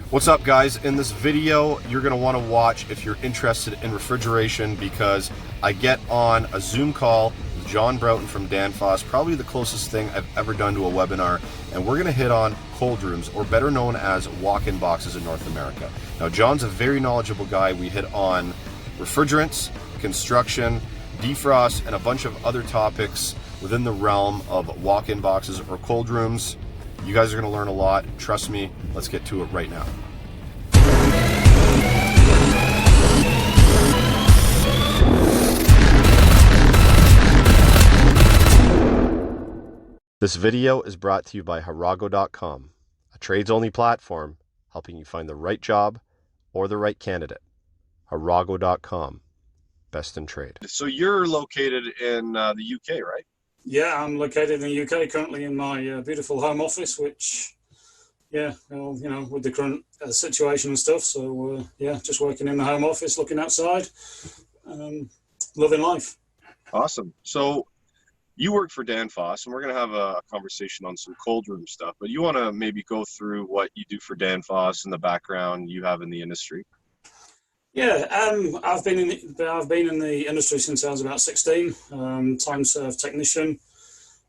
What's up, guys? In this video, you're going to want to watch if you're interested in refrigeration, because I get on a Zoom call with John Broughton from Danfoss, probably the closest thing I've ever done to a webinar, and we're going to hit on cold rooms, or better known as walk-in boxes in North America. Now, John's a very knowledgeable guy. We hit on refrigerants, construction, defrost, and a bunch of other topics within the realm of walk-in boxes or cold rooms. You guys are going to learn a lot. Trust me. Let's get to it right now. This video is brought to you by Harago.com, a trades-only platform helping you find the right job or the right candidate. Harago.com, best in trade. So you're located in the UK, right? Yeah, I'm located in the UK currently in my beautiful home office, which, yeah, well, you know, with the current situation and stuff. So, yeah, just working in the home office, looking outside, loving life. Awesome. So you work for Danfoss, and we're going to have a conversation on some cold room stuff, but you want to maybe go through what you do for Danfoss and the background you have in the industry. Yeah, I've been in the industry since I was about 16. Time served technician.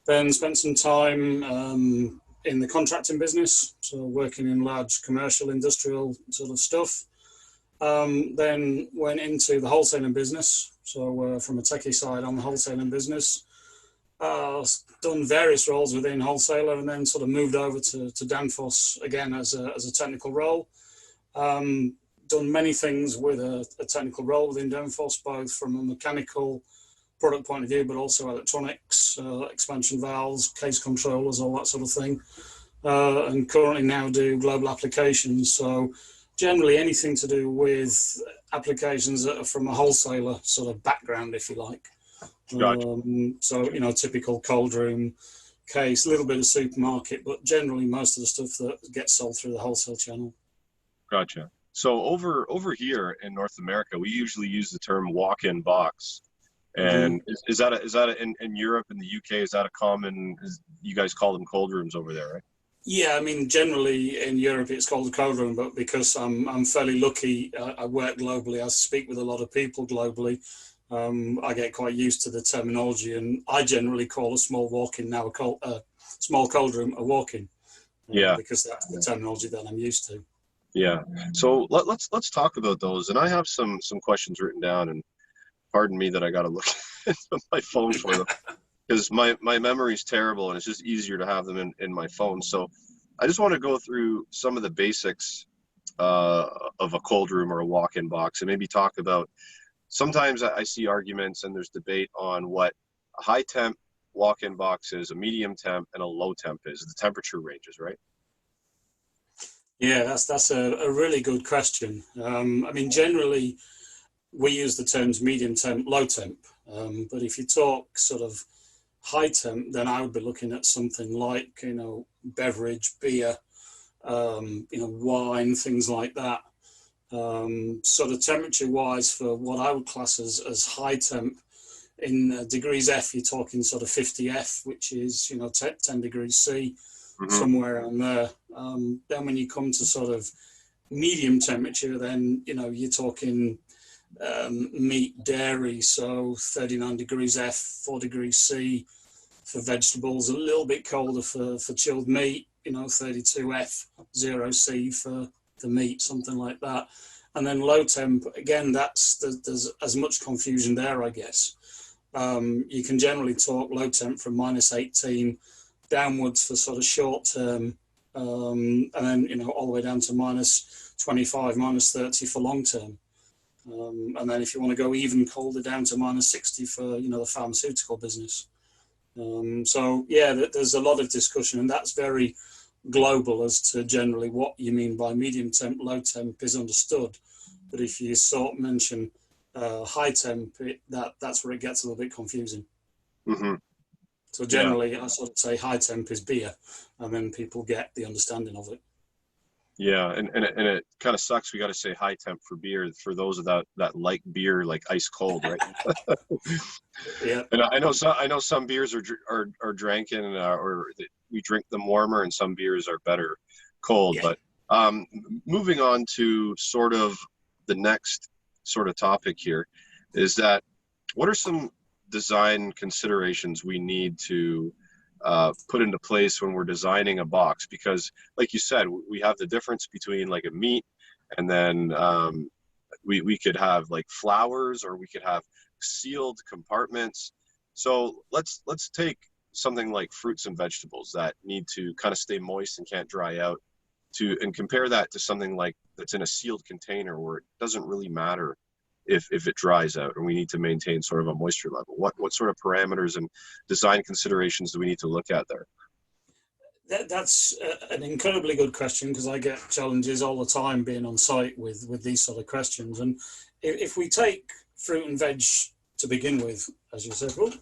Then spent some time in the contracting business, so working in large commercial, industrial sort of stuff. Then went into the wholesaling business. So from a techie side on the wholesaling business, done various roles within wholesaler, and then sort of moved over to Danfoss again as a technical role. Done many things with a technical role within Danfoss, both from a mechanical product point of view, but also electronics, expansion valves, case controllers, all that sort of thing. And currently now do global applications. So generally anything to do with applications that are from a wholesaler sort of background, if you like. Gotcha. So, you know, typical cold room case, a little bit of supermarket, but generally most of the stuff that gets sold through the wholesale channel. Gotcha. So over here in North America, we usually use the term walk-in box. And is that in Europe and the UK, is that a common, you guys call them cold rooms over there, right? Yeah, I mean, generally in Europe it's called a cold room, but because I'm fairly lucky, I work globally, I speak with a lot of people globally, I get quite used to the terminology, and I generally call a small walk-in now small cold room a walk-in. Yeah. Because that's the terminology that I'm used to. Yeah. So let's talk about those. And I have some questions written down, and pardon me that I got to look at my phone for them, because my memory is terrible, and it's just easier to have them in my phone. So I just want to go through some of the basics of a cold room or a walk-in box, and maybe talk about, sometimes I see arguments and there's debate on what a high temp walk-in box is, a medium temp, and a low temp is, the temperature ranges, right? Yeah, that's a really good question. I mean, generally, we use the terms medium temp, low temp. But if you talk sort of high temp, then I would be looking at something like, you know, beverage, beer, you know, wine, things like that. Sort of temperature-wise, for what I would class as high temp, in degrees F, you're talking sort of 50 F, which is, you know, 10 degrees C. Somewhere around there. Then when you come to sort of medium temperature, then, you know, you're talking meat, dairy, so 39 degrees F, 4 degrees C for vegetables, a little bit colder for chilled meat, you know, 32 F, 0 C for meat, something like that. And then low temp, again, there's as much confusion there, I guess. You can generally talk low temp from -18 downwards for sort of short term, and then, you know, all the way down to -25, -30 for long term. And then if you want to go even colder, down to -60 for, you know, the pharmaceutical business. So yeah, there's a lot of discussion, and that's very global as to generally what you mean by medium temp, low temp is understood. But if you sort of mention high temp, that's where it gets a little bit confusing. So generally, I sort of say high temp is beer, and then people get the understanding of it. Yeah, and it kind of sucks. We got to say high temp for beer for those of that like beer, like ice cold, right? Yeah. And I know some beers are drinking, or we drink them warmer, and some beers are better cold. Yeah. But Moving on to sort of the next sort of topic here is that what are some design considerations we need to put into place when we're designing a box? Because like you said, we have the difference between like a meat and then we could have like flowers, or we could have sealed compartments. So let's take something like fruits and vegetables that need to kind of stay moist and can't dry out, and compare that to something like that's in a sealed container where it doesn't really matter if it dries out, and we need to maintain sort of a moisture level. What sort of parameters and design considerations do we need to look at there? That's an incredibly good question, because I get challenges all the time being on site with these sort of questions. And if we take fruit and veg to begin with, as you said, oh,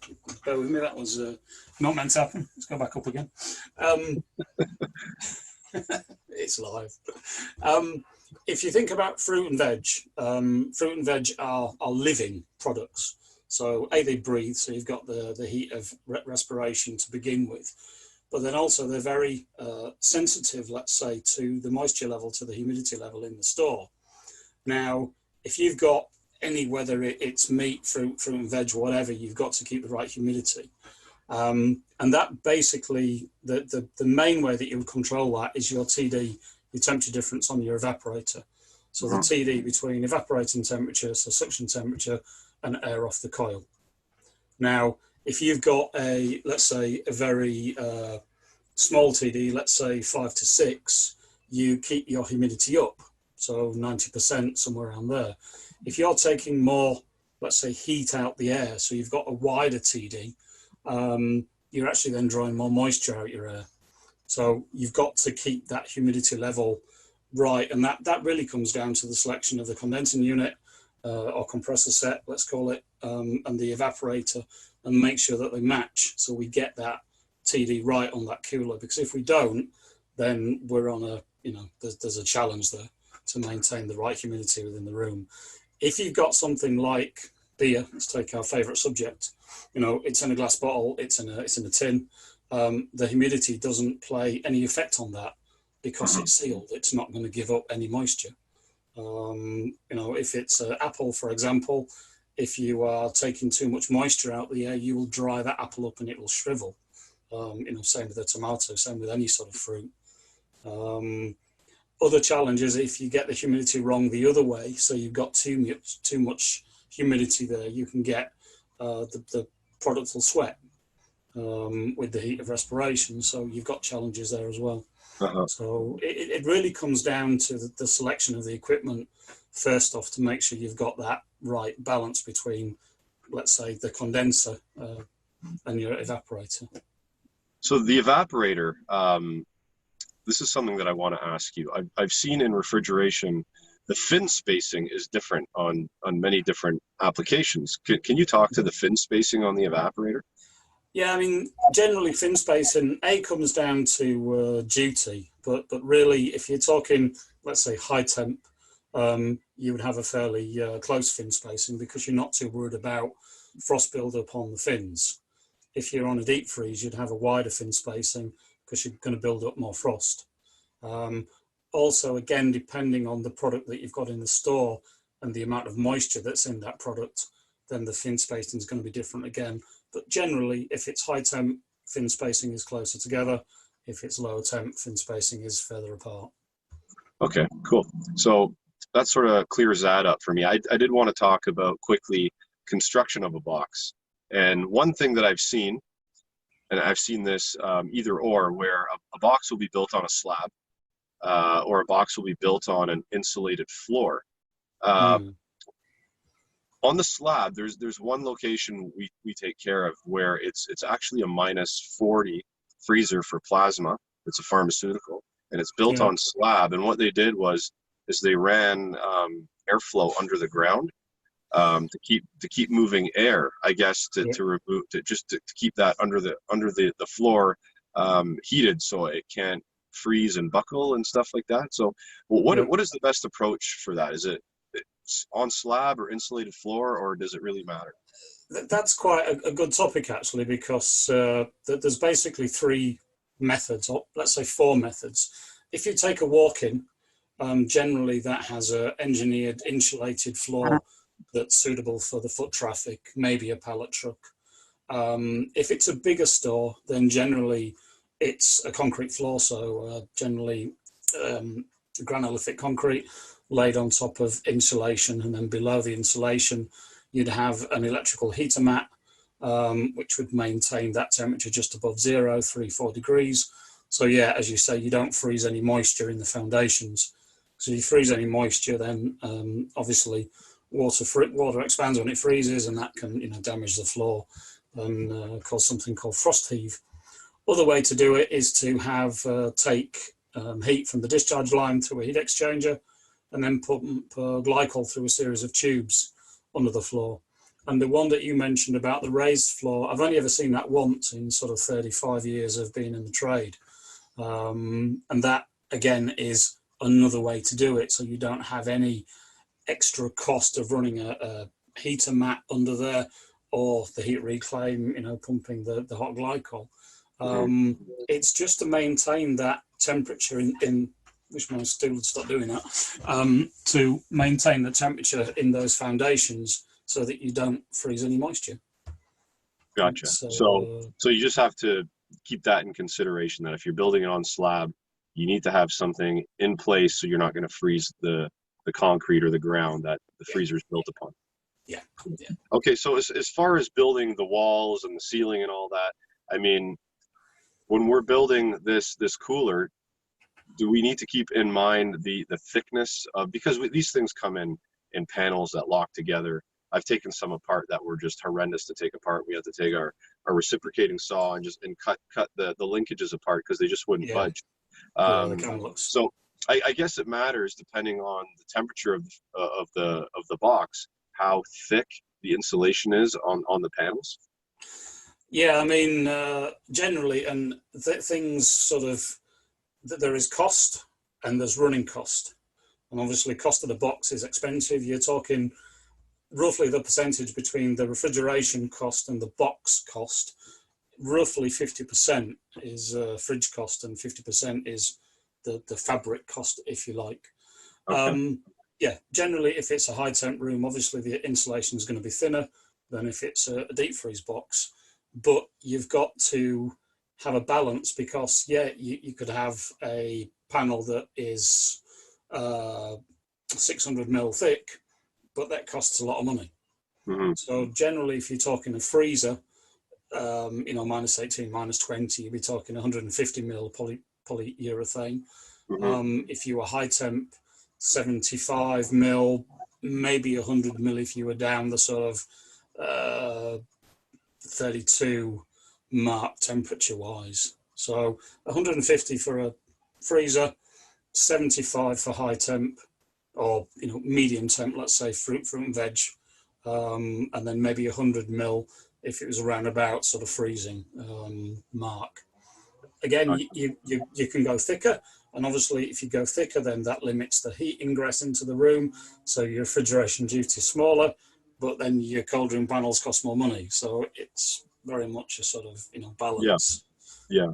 bear with me, that was not meant to happen. Let's go back up again. It's live. If you think about fruit and veg are living products. So they breathe, so you've got the heat of respiration to begin with. But then also they're very sensitive, let's say, to the moisture level, to the humidity level in the store. Now, if you've got whether it's meat, fruit and veg, whatever, you've got to keep the right humidity. And that basically, the main way that you would control that is your TD, your temperature difference on your evaporator. So the TD between evaporating temperature, so suction temperature, and air off the coil. Now, if you've got let's say, a very small TD, let's say 5 to 6, you keep your humidity up, so 90%, somewhere around there. If you're taking more, let's say, heat out the air, so you've got a wider TD, you're actually then drawing more moisture out your air. So you've got to keep that humidity level right, and that really comes down to the selection of the condensing unit or compressor set, let's call it, and the evaporator, and make sure that they match, so we get that TD right on that cooler. Because if we don't, then we're on there's a challenge there to maintain the right humidity within the room. If you've got something like beer, let's take our favorite subject, it's in a glass bottle, it's in a tin, the humidity doesn't play any effect on that because it's sealed. It's not going to give up any moisture. If it's an apple, for example, if you are taking too much moisture out the air, you will dry that apple up and it will shrivel. Same with a tomato, same with any sort of fruit. Other challenges, if you get the humidity wrong the other way, so you've got too much humidity there, you can get the product will sweat with the heat of respiration. So you've got challenges there as well. So it really comes down to the selection of the equipment first off, to make sure you've got that right balance between, let's say, the condenser and your evaporator. So the evaporator, this is something that I want to ask you. I've seen in refrigeration, the fin spacing is different on many different applications. Can you talk to the fin spacing on the evaporator? Yeah, I mean, generally fin spacing, comes down to duty, but really, if you're talking, let's say, high temp, you would have a fairly close fin spacing, because you're not too worried about frost buildup on the fins. If you're on a deep freeze, you'd have a wider fin spacing because you're going to build up more frost. Also, again, depending on the product that you've got in the store and the amount of moisture that's in that product, then the fin spacing is going to be different again. But generally, if it's high temp, fin spacing is closer together. If it's lower temp, fin spacing is further apart. Okay, cool. So that sort of clears that up for me. I did want to talk about quickly construction of a box. And one thing that I've seen, and I've seen this either or, where a box will be built on a slab or a box will be built on an insulated floor. On the slab, there's one location we take care of where it's actually a -40 freezer for plasma. It's a pharmaceutical, and it's built on slab. And what they did is they ran airflow under the ground to keep moving air, I guess, to keep that under the floor heated, so it can't freeze and buckle and stuff like that. So what is the best approach for that? Is it on slab or insulated floor, or does it really matter? That's quite a good topic, actually, because there's basically 3 methods, or let's say 4 methods. If you take a walk-in, Generally, that has a engineered insulated floor that's suitable for the foot traffic, maybe a pallet truck. If it's a bigger store, then generally it's a concrete floor, so generally granulophic concrete laid on top of insulation, and then below the insulation you'd have an electrical heater mat, which would maintain that temperature just above 0, 3-4 degrees. So yeah, as you say, you don't freeze any moisture in the foundations. So if you freeze any moisture, then obviously water expands when it freezes, and that can damage the floor and cause something called frost heave. Other way to do it is to have take heat from the discharge line through a heat exchanger, and then pump glycol through a series of tubes under the floor. And the one that you mentioned about the raised floor, I've only ever seen that once in sort of 35 years of being in the trade. And that, again, is another way to do it. So you don't have any extra cost of running a heater mat under there, or the heat reclaim, pumping the hot glycol. It's just to maintain that temperature in wish my stool would stop doing that, to maintain the temperature in those foundations so that you don't freeze any moisture. Gotcha. So you just have to keep that in consideration, that if you're building it on slab, you need to have something in place so you're not going to freeze the concrete or the ground that the freezer is built upon. Yeah. Okay, so as far as building the walls and the ceiling and all that, I mean, when we're building this cooler, do we need to keep in mind the thickness of, because these things come in panels that lock together. I've taken some apart that were just horrendous to take apart. We had to take our reciprocating saw and cut the linkages apart because they just wouldn't budge. So I guess it matters, depending on the temperature of the box, how thick the insulation is on the panels. Yeah, I mean, generally, and things sort of, there is cost and there's running cost. And obviously cost of the box is expensive. You're talking roughly the percentage between the refrigeration cost and the box cost. Roughly 50% is fridge cost and 50% is the fabric cost, if you like. Okay. Yeah, generally if it's a high temp room, obviously the insulation is going to be thinner than if it's a deep freeze box. But you've got to have a balance, because yeah, you could have a panel that is 600 mil thick, but that costs a lot of money. So generally, if you're talking a freezer, minus 18, minus 20, you'd be talking 150 mil polyurethane. If you were high temp, 75 mil, maybe 100 mil if you were down the sort of 32 mark temperature wise. So 150 for a freezer, 75 for high temp, or medium temp, let's say fruit and veg, and then maybe 100 mil if it was around about sort of freezing mark. Again, you can go thicker, and obviously if you go thicker, then that limits the heat ingress into the room, so your refrigeration duty is smaller, but then your cold room panels cost more money. So it's very much a sort of balance. Yeah.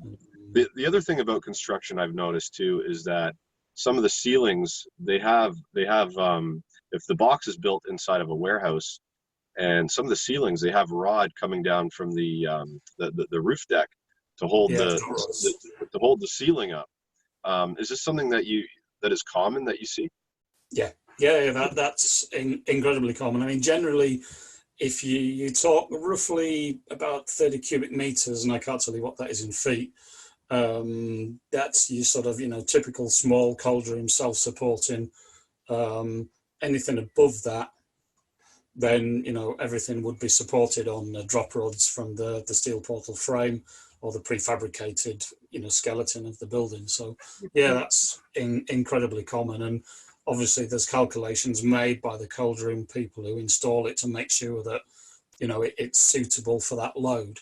The other thing about construction I've noticed too is that some of the ceilings they have if the box is built inside of a warehouse, and some of the ceilings they have rod coming down from the roof deck to hold to hold the ceiling up. Is this something that is common that you see? Yeah, that's incredibly common. I mean, generally, if you talk roughly about 30 cubic meters, and I can't tell you what that is in feet, that's your sort of typical small cold room, self-supporting. Anything above that, then everything would be supported on drop rods from the steel portal frame or the prefabricated skeleton of the building. So yeah, that's incredibly common. And obviously there's calculations made by the cold room people who install it to make sure that it's suitable for that load.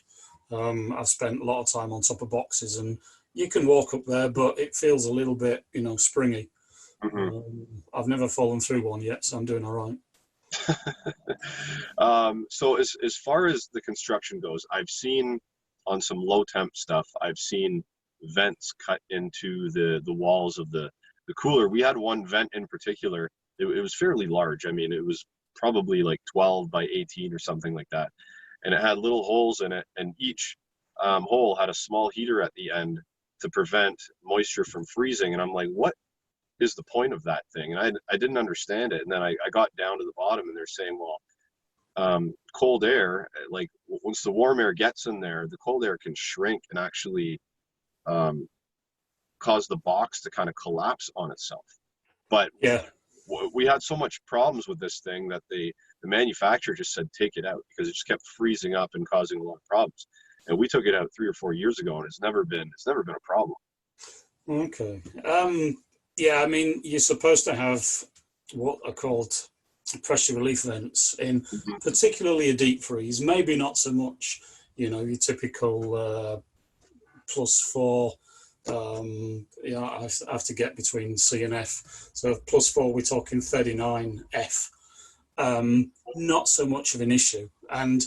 I've spent a lot of time on top of boxes, and you can walk up there, but it feels a little bit springy. I've never fallen through one yet, so I'm doing all right. So as far as the construction goes, I've seen on some low temp stuff, I've seen vents cut into the walls of the the cooler, we had one vent in particular. It was fairly large. I mean, it was probably like 12 by 18 or something like that. And it had little holes in it, and each hole had a small heater at the end to prevent moisture from freezing. And I'm like, what is the point of that thing? And I didn't understand it. And then I got down to the bottom, and they're saying, well, cold air, like once the warm air gets in there, the cold air can shrink and actually cause the box to kind of collapse on itself. But Yeah. we had so much problems with this thing that the manufacturer just said take it out, because it just kept freezing up and causing a lot of problems. And we took it out 3 or 4 years ago, and it's never been a problem. Okay. Yeah, I mean, you're supposed to have what are called pressure relief vents in, particularly a deep freeze. Maybe not so much, your typical +4. I have to get between C and F. So +4, we're talking 39 F. Not so much of an issue. And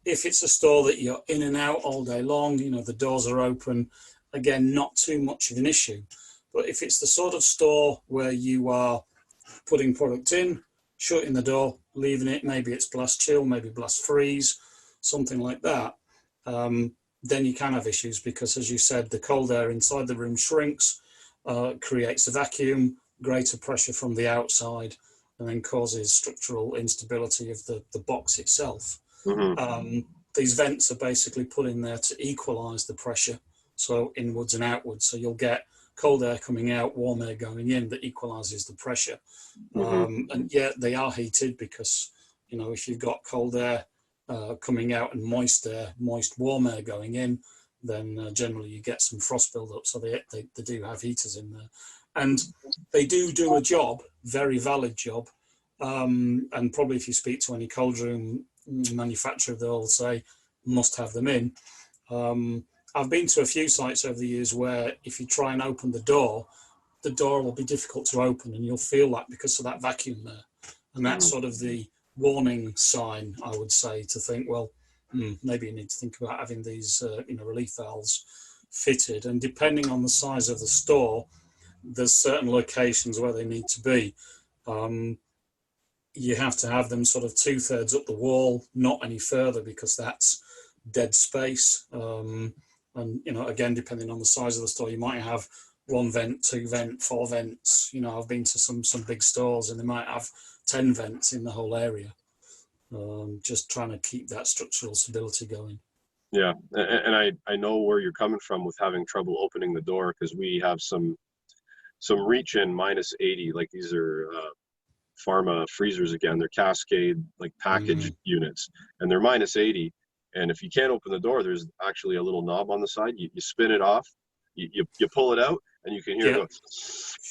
if it's a store that you're in and out all day long, the doors are open, again, not too much of an issue. But if it's the sort of store where you are putting product in, shutting the door, leaving it, maybe it's blast chill, maybe blast freeze, something like that, then you can have issues, because, as you said, the cold air inside the room shrinks, creates a vacuum, greater pressure from the outside, and then causes structural instability of the box itself. These vents are basically put in there to equalize the pressure, so inwards and outwards. So you'll get cold air coming out, warm air going in, that equalizes the pressure. And yeah, they are heated because, if you've got cold air coming out and moist warm air going in, then generally you get some frost buildup. So they do have heaters in there, and they do a job, very valid job. And probably if you speak to any cold room manufacturer, they'll say must have them in. I've been to a few sites over the years where if you try and open the door will be difficult to open, and you'll feel that because of that vacuum there. And that's sort of the warning sign, I would say, to think, well, maybe you need to think about having these relief valves fitted. And depending on the size of the store, there's certain locations where they need to be. You have to have them sort of 2/3 up the wall, not any further, because that's dead space. And, again, depending on the size of the store, you might have 1 vent, 2 vent, 4 vents. I've been to some big stores, and they might have 10 vents in the whole area. Just trying to keep that structural stability going. Yeah, and I know where you're coming from with having trouble opening the door, because we have some reach in -80, like these are pharma freezers again. They're Cascade, like package units, and they're -80. And if you can't open the door, there's actually a little knob on the side. You spin it off, you pull it out, and you can hear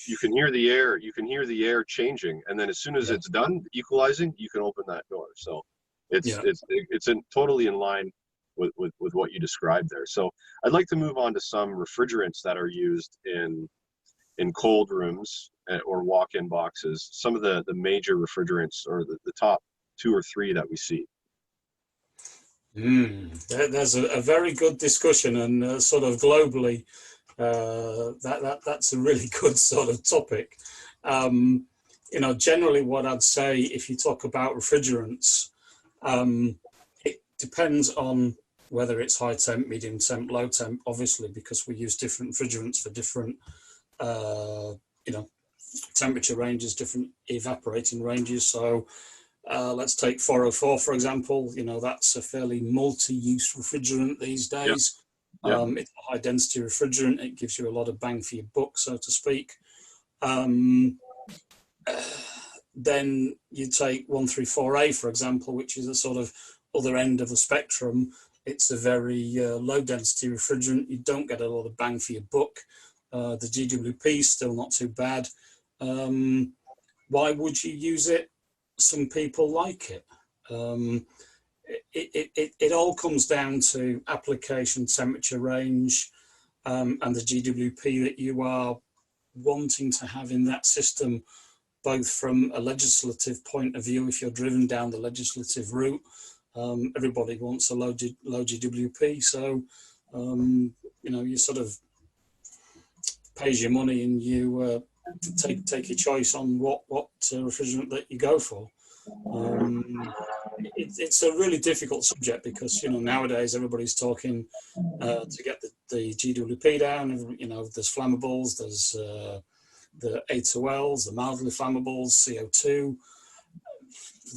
you can hear the air changing. And then as soon as it's done equalizing, you can open that door. So it's totally in line with what you described there. So I'd like to move on to some refrigerants that are used in cold rooms or walk-in boxes. Some of the major refrigerants, or the top 2 or 3 that we see. There's a very good discussion, and sort of globally, that's a really good sort of topic. Generally what I'd say, if you talk about refrigerants, it depends on whether it's high temp, medium temp, low temp, obviously, because we use different refrigerants for different, temperature ranges, different evaporating ranges. So let's take 404, for example. That's a fairly multi-use refrigerant these days. It's a high-density refrigerant. It gives you a lot of bang for your buck, so to speak. Then you take 134A, for example, which is a sort of other end of the spectrum. It's a very low-density refrigerant. You don't get a lot of bang for your buck. The GWP is still not too bad. Why would you use it? Some people like it. It all comes down to application, temperature range, and the GWP that you are wanting to have in that system, both from a legislative point of view. If you're driven down the legislative route, everybody wants a low GWP. So, you sort of pays your money, and you take your choice on what refrigerant that you go for. It's a really difficult subject because, nowadays everybody's talking to get the GWP down. There's flammables, there's the A2Ls, the mildly flammables, CO2.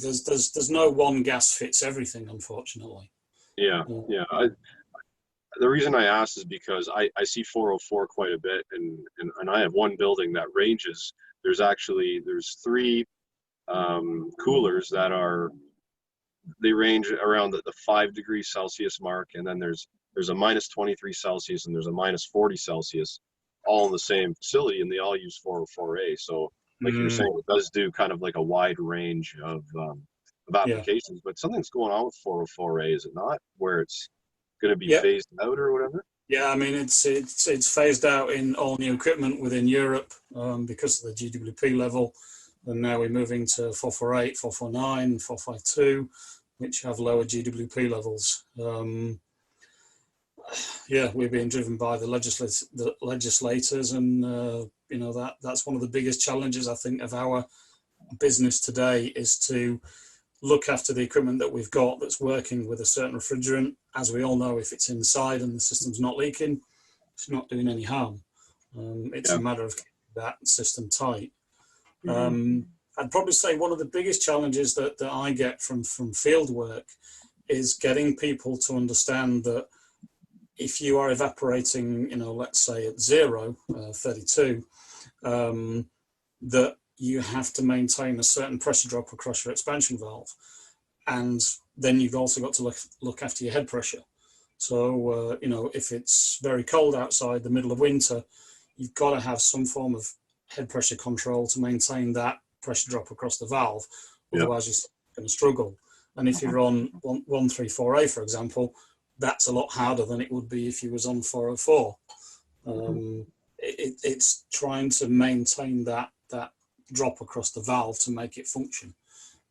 There's no one gas fits everything, unfortunately. Yeah. The reason I asked is because I see 404 quite a bit, and I have one building that ranges. There's three coolers that they range around the 5 degrees Celsius mark, and then there's a minus 23 Celsius and there's a minus 40 Celsius, all in the same facility, and they all use 404A. So like you were saying, it does do kind of like a wide range of applications, but something's going on with 404A, is it not? Where it's going to be phased out or whatever? Yeah, I mean, it's phased out in all new equipment within Europe because of the GWP level. And now we're moving to 448, 449, 452, which have lower GWP levels. We're being driven by the legislators, and that's one of the biggest challenges, I think, of our business today, is to look after the equipment that we've got that's working with a certain refrigerant. As we all know, if it's inside and the system's not leaking, it's not doing any harm. It's a matter of keeping that system tight. I'd probably say one of the biggest challenges that I get from field work is getting people to understand that if you are evaporating, let's say at 32, that you have to maintain a certain pressure drop across your expansion valve. And then you've also got to look after your head pressure. So, if it's very cold outside, the middle of winter, you've got to have some form of head pressure control to maintain that pressure drop across the valve. Otherwise, you're going to struggle. And if you're on 134A, for example, that's a lot harder than it would be if you was on 404. It's trying to maintain that drop across the valve to make it function.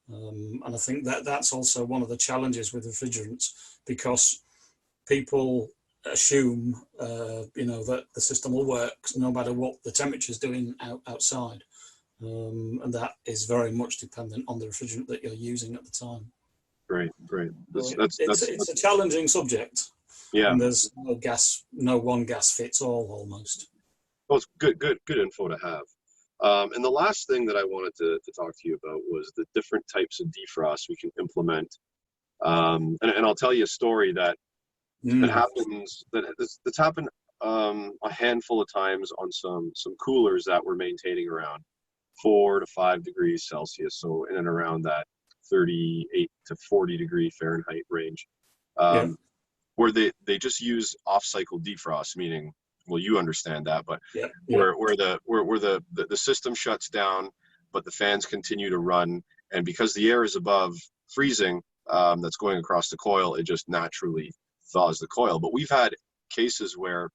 And I think that's also one of the challenges with refrigerants, because people assume, that the system will work no matter what the temperature's doing outside. And that is very much dependent on the refrigerant that you're using at the time. Great. It's a challenging subject. Yeah. And there's no one gas fits all almost. Well, it's good info to have. And the last thing that I wanted to talk to you about was the different types of defrost we can implement. And I'll tell you a story that's happened a handful of times on some coolers that we're maintaining around 4 to 5 degrees Celsius, so in and around that 38 to 40 degree Fahrenheit range, where they just use off-cycle defrost, meaning, well, you understand that, but where the system shuts down, but the fans continue to run, and because the air is above freezing, that's going across the coil, it just naturally thaws the coil. But we've had cases where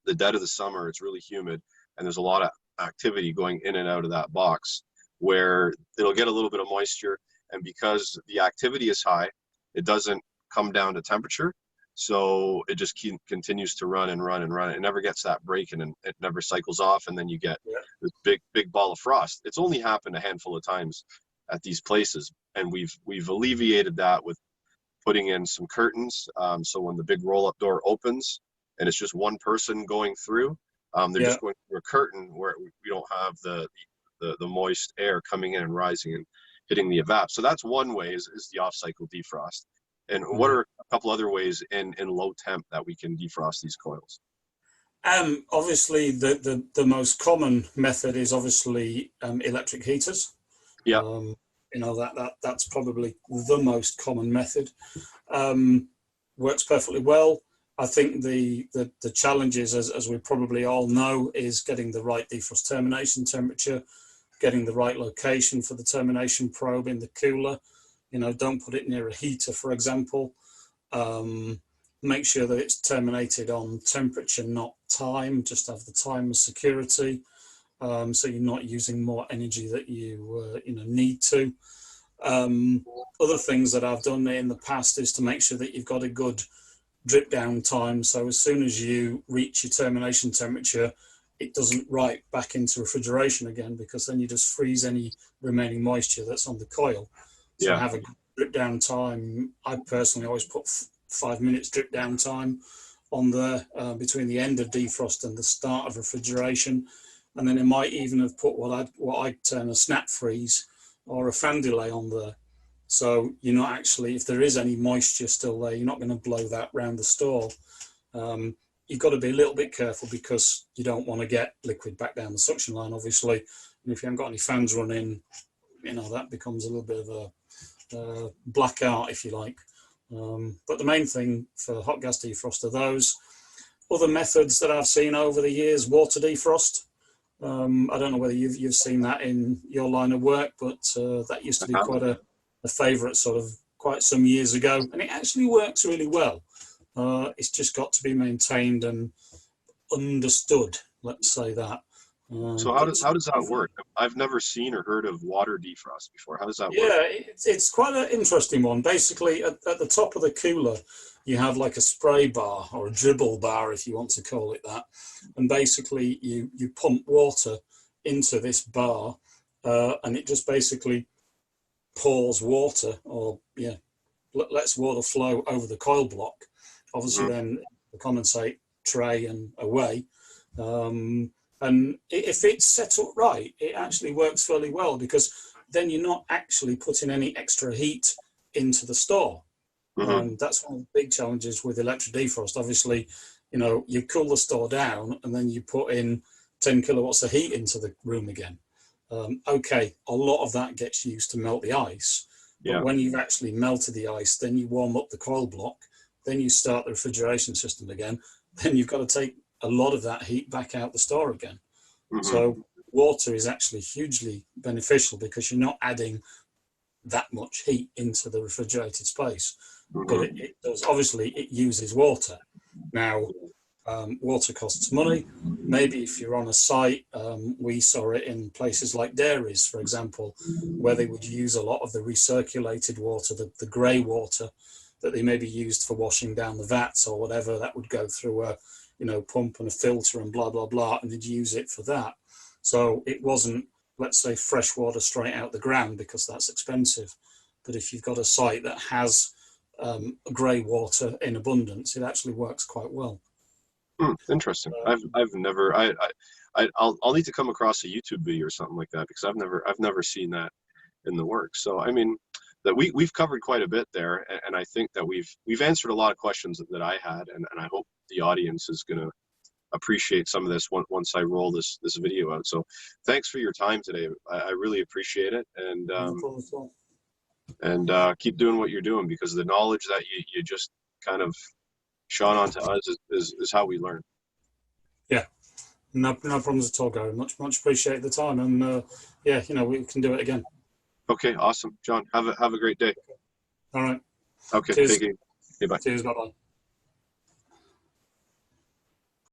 the dead of the summer, it's really humid, and there's a lot of activity going in and out of that box, where it'll get a little bit of moisture, and because the activity is high, it doesn't come down to temperature. So it just continues to run and run and run. It never gets that break, and it never cycles off, and then you get this big ball of frost. It's only happened a handful of times at these places, and we've alleviated that with putting in some curtains. So when the big roll-up door opens and it's just one person going through, they're just going through a curtain where we don't have the moist air coming in and rising and hitting the evap. So that's one way is the off-cycle defrost. And what are a couple other ways in low temp that we can defrost these coils? Obviously, the most common method is obviously electric heaters. Yeah. That's probably the most common method. Works perfectly well. I think the challenges, as we probably all know, is getting the right defrost termination temperature, getting the right location for the termination probe in the cooler. Don't put it near a heater, for example. Make sure that it's terminated on temperature, not time. Just have the time as security, so you're not using more energy that you need to. Other things that I've done in the past is to make sure that you've got a good drip down time. So as soon as you reach your termination temperature, it doesn't write back into refrigeration again, because then you just freeze any remaining moisture that's on the coil. So Yeah. have a drip down time. I personally always put 5 minutes drip down time on there between the end of defrost and the start of refrigeration. And then it might even have put what I'd term a snap freeze or a fan delay on there. So you're not actually, if there is any moisture still there, you're not going to blow that round the store. You've got to be a little bit careful, because you don't want to get liquid back down the suction line, obviously. And if you haven't got any fans running, that becomes a little bit of a blackout, if you like. But the main thing for hot gas defrost are those. Other methods that I've seen over the years, water defrost. I don't know whether you've seen that in your line of work, but that used to be quite a favourite sort of quite some years ago, and it actually works really well. It's just got to be maintained and understood, let's say that. So how does that work? I've never seen or heard of water defrost before. How does that work? Yeah, it's quite an interesting one. Basically, at the top of the cooler, you have like a spray bar, or a dribble bar, if you want to call it that. And basically, you pump water into this bar, and it just basically pours water, or lets water flow over the coil block. Obviously, then the condensate tray and away. And if it's set up right, it actually works fairly well, because then you're not actually putting any extra heat into the store. That's one of the big challenges with electric defrost. Obviously, you cool the store down and then you put in 10 kilowatts of heat into the room again. Okay, a lot of that gets used to melt the ice. But when you've actually melted the ice, then you warm up the coil block, then you start the refrigeration system again, then you've got to take a lot of that heat back out the store again. So water is actually hugely beneficial, because you're not adding that much heat into the refrigerated space. But it does, obviously, it uses water. Now, water costs money. Maybe if you're on a site, we saw it in places like dairies, for example, where they would use a lot of the recirculated water, the grey water that they maybe used for washing down the vats or whatever, that would go through a pump and a filter and blah, blah, blah, and they'd use it for that. So it wasn't, let's say, fresh water straight out the ground, because that's expensive. But if you've got a site that has grey water in abundance, it actually works quite well. Interesting. I've never. I'll need to come across a YouTube video or something like that, because I've never seen that in the works. So I mean, that we've covered quite a bit there, and I think that we've answered a lot of questions that I had, and I hope the audience is going to appreciate some of this once I roll this video out. So thanks for your time today. I really appreciate it, and keep doing what you're doing, because the knowledge that you just kind of shone onto us is how we learn. Yeah, no problems at all, Gary. Much appreciate the time, and we can do it again. Okay, awesome, John. Have a great day. All right. Okay, Cheers. take it. Okay, bye. Cheers. Bye bye.